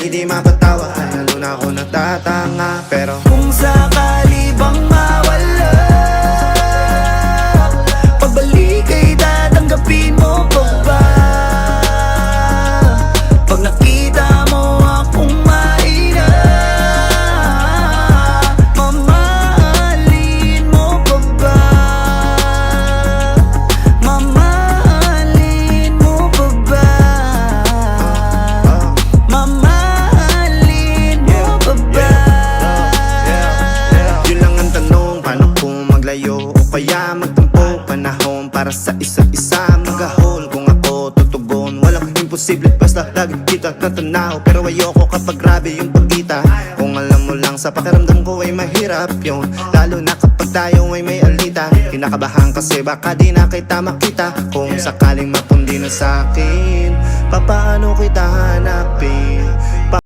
Hindi mapatawa, ay lalo na ako natatanga. Pero kung sakali bang mawala, pagbalik ay tatanggapin mo pa ba? Pag nakita mo akong mahina, mamahalin mo pa ba? Mamahalin mo pa ba? Mamahalin mo pa ba? yun lang ang tanong, paano kung maglayo o kaya magtampo? Panahon para sa isa't isa, mag-ahol kung ako tutugon. Walang imposible basta lagi kita natanaw. Pero ayoko kapag grabe yung pagkita. Kung alam mo lang sa pakiramdam ko ay mahirap yun, lalo na kapag tayo ay may alita. Kinakabahan kasi baka di na kita makita. Kung sakaling mapundi na sa'kin, papaano kita hanapin?